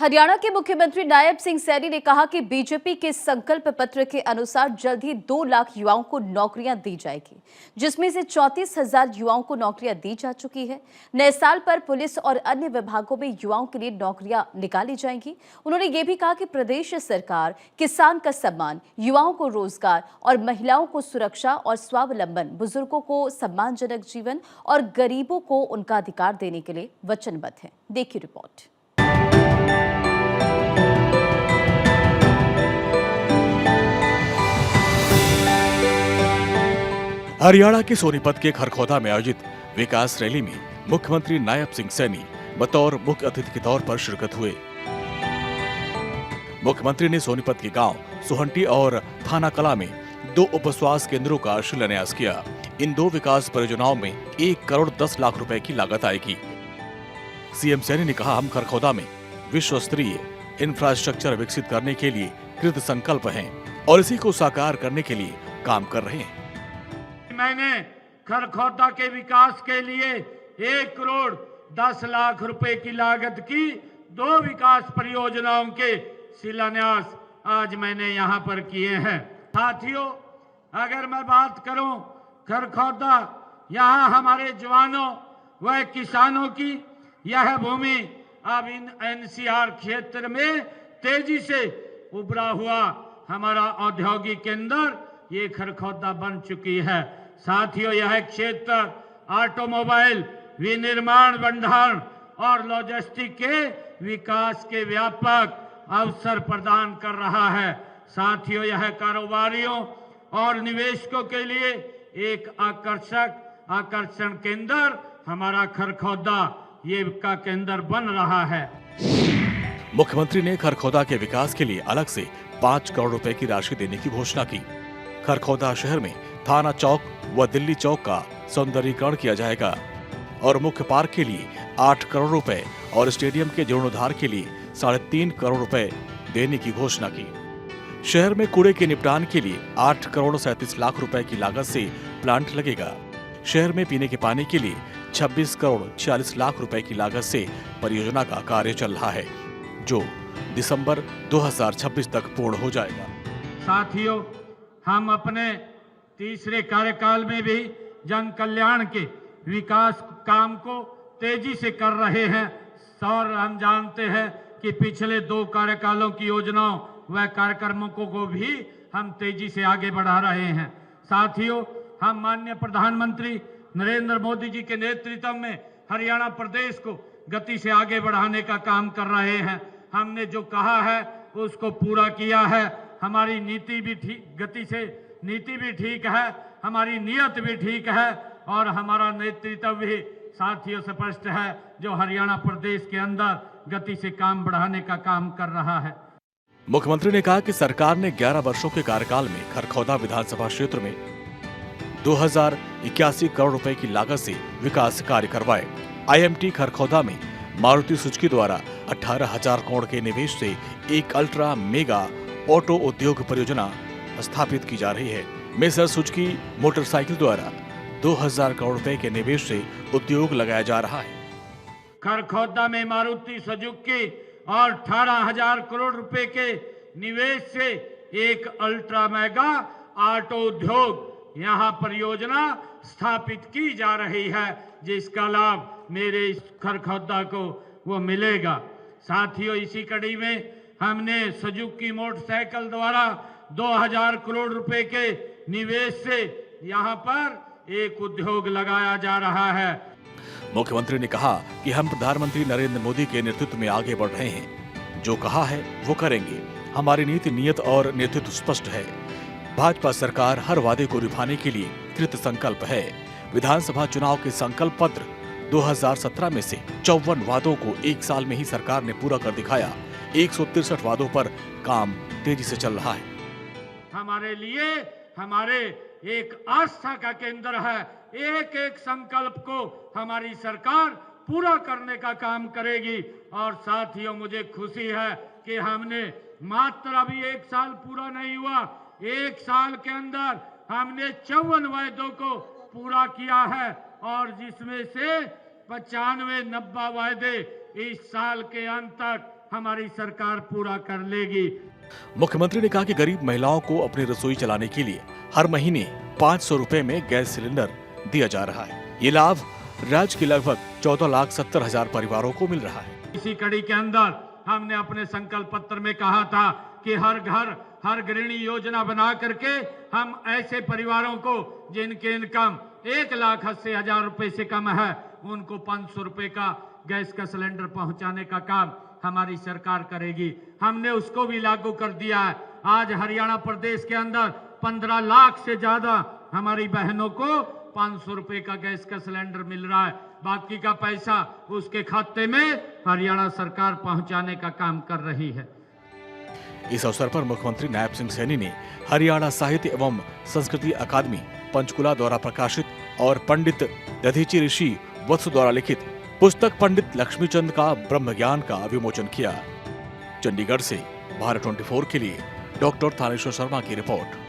हरियाणा के मुख्यमंत्री नायब सिंह सैनी ने कहा कि बीजेपी के संकल्प पत्र के अनुसार जल्द ही 2 लाख युवाओं को नौकरियां दी जाएगी, जिसमें से 34,000 युवाओं को नौकरियां दी जा चुकी है। नए साल पर पुलिस और अन्य विभागों में युवाओं के लिए नौकरियां निकाली जाएंगी। उन्होंने ये भी कहा कि प्रदेश सरकार किसान का सम्मान, युवाओं को रोजगार और महिलाओं को सुरक्षा और स्वावलंबन, बुजुर्गों को सम्मानजनक जीवन और गरीबों को उनका अधिकार देने के लिए वचनबद्ध है। देखिए रिपोर्ट। हरियाणा के सोनीपत के खरखौदा में आयोजित विकास रैली में मुख्यमंत्री नायब सिंह सैनी बतौर मुख्य अतिथि के तौर पर शिरकत हुए। मुख्यमंत्री ने सोनीपत के गांव सुहंटी और थाना कला में 2 उपस्वास्थ्य केंद्रों का शिलान्यास किया। इन 2 विकास परियोजनाओं में 1 करोड़ 10 लाख रुपए की लागत आएगी। सीएम सैनी ने कहा, हम खरखौदा में विश्व स्तरीय इंफ्रास्ट्रक्चर विकसित करने के लिए कृत संकल्प हैं और इसी को साकार करने के लिए काम कर रहे हैं। मैंने खरखौदा के विकास के लिए 1 करोड़ 10 लाख रुपए की लागत की 2 विकास परियोजनाओं के शिलान्यास आज मैंने यहां पर किए हैं। साथियों, अगर मैं बात करूं खरखौदा, यहां हमारे जवानों व किसानों की यह भूमि अब इन एनसीआर क्षेत्र में तेजी से उभरा हुआ हमारा औद्योगिक केंद्र ये खरखौदा बन चुकी है। साथियों, यह क्षेत्र ऑटोमोबाइल, विनिर्माण, भंडारण और लॉजिस्टिक के विकास के व्यापक अवसर प्रदान कर रहा है। साथियों, यह कारोबारियों और निवेशकों के लिए एक आकर्षण केंद्र हमारा खरखौदा ये का केंद्र बन रहा है। मुख्यमंत्री ने खरखौदा के विकास के लिए अलग से 5 करोड़ रुपए की राशि देने की घोषणा की। खरखौदा शहर में थाना चौक व दिल्ली चौक का सौंदर्यीकरण किया जाएगा और मुख्य पार्क के लिए 8 करोड़ रुपए और स्टेडियम के जीर्णोद्धार के लिए 3.5 करोड़ रुपए देने की घोषणा की। शहर में कूड़े के निपटान के लिए 8 करोड़ 37 लाख रुपए की लागत से प्लांट लगेगा। शहर में पीने के पानी के लिए 26 करोड़ 46 लाख रुपए की लागत से परियोजना का कार्य चल रहा है, जो दिसंबर 2026 तक पूर्ण हो जाएगा। साथियों, हम अपने तीसरे कार्यकाल में भी जन कल्याण के विकास काम को तेजी से कर रहे हैं और हम जानते हैं कि पिछले 2 कार्यकालों की योजनाओं व कार्यक्रमों को भी हम तेजी से आगे बढ़ा रहे हैं। साथियों, हम माननीय प्रधानमंत्री नरेंद्र मोदी जी के नेतृत्व में हरियाणा प्रदेश को गति से आगे बढ़ाने का काम कर रहे हैं। हमने जो कहा है उसको पूरा किया है। हमारी नीति भी ठीक है, हमारी नीयत भी ठीक है और हमारा नेतृत्व भी साथियों स्पष्ट है, जो हरियाणा प्रदेश के अंदर गति से काम बढ़ाने का काम कर रहा है। मुख्यमंत्री ने कहा कि सरकार ने 11 वर्षों के कार्यकाल में खरखौदा विधानसभा क्षेत्र में 2081 करोड़ रुपए की लागत से विकास कार्य करवाए। आईएमटी खरखौदा में मारुति सुजुकी द्वारा 18,000 करोड़ के निवेश से एक अल्ट्रा मेगा ऑटो उद्योग परियोजना स्थापित की जा रही है। मेसर सुजुकी मोटरसाइकिल द्वारा 2,000 करोड़ रुपए के निवेश से उद्योग लगाया जा रहा है। खरखौदा में मारुति सुजुकी और 18,000 करोड़ रुपए के निवेश से एक अल्ट्रा मेगा ऑटो उद्योग यहाँ परियोजना स्थापित की जा रही है, जिसका लाभ मेरे इस खरखौदा को वो मिलेगा। साथियों, इसी कड़ी में हमने सुजुकी मोटरसाइकिल द्वारा 2,000 करोड़ रुपए के निवेश से यहाँ पर एक उद्योग लगाया जा रहा है। मुख्यमंत्री ने कहा कि हम प्रधानमंत्री नरेंद्र मोदी के नेतृत्व में आगे बढ़ रहे हैं। जो कहा है वो करेंगे। हमारी नीति, नियत और नेतृत्व स्पष्ट है। भाजपा सरकार हर वादे को निभाने के लिए कृत संकल्प है। विधानसभा चुनाव के संकल्प पत्र 2017 में से 54 वादों को 1 साल में ही सरकार ने पूरा कर दिखाया। 163 वादों पर काम तेजी से चल रहा है। हमारे लिए हमारे एक आस्था का केंद्र है। एक एक संकल्प को हमारी सरकार पूरा करने का काम करेगी। और साथियों, मुझे खुशी है कि हमने मात्र अभी 1 साल पूरा नहीं हुआ, 1 साल के अंदर हमने 54 वायदों को पूरा किया है और जिसमें से 95-90 वायदे इस साल के अंत तक हमारी सरकार पूरा कर लेगी। मुख्यमंत्री ने कहा कि गरीब महिलाओं को अपनी रसोई चलाने के लिए हर महीने 500 रुपए में गैस सिलेंडर दिया जा रहा है। ये लाभ राज्य के लगभग 14,70,000 परिवारों को मिल रहा है। इसी कड़ी के अंदर हमने अपने संकल्प पत्र में कहा था कि हर घर हर गृहिणी योजना बना करके हम ऐसे परिवारों को जिनके इनकम 1,80,000 रुपए से कम है उनको 500 रुपए का गैस का सिलेंडर पहुंचाने का काम हमारी सरकार करेगी। हमने उसको भी लागू कर दिया है। आज हरियाणा प्रदेश के अंदर 15 लाख से ज्यादा हमारी बहनों को 500 रुपए का गैस का सिलेंडर मिल रहा है। बाकी का पैसा उसके खाते में हरियाणा सरकार पहुंचाने का काम कर रही है। इस अवसर पर मुख्यमंत्री नायब सिंह सैनी ने हरियाणा साहित्य एवं संस्कृति अकादमी पंचकुला द्वारा प्रकाशित और पंडित दधीची ऋषि वत्स द्वारा लिखित पुस्तक पंडित लक्ष्मीचंद का ब्रह्म ज्ञान का विमोचन किया। चंडीगढ़ से भारत 24 के लिए डॉक्टर थानेश्वर शर्मा की रिपोर्ट।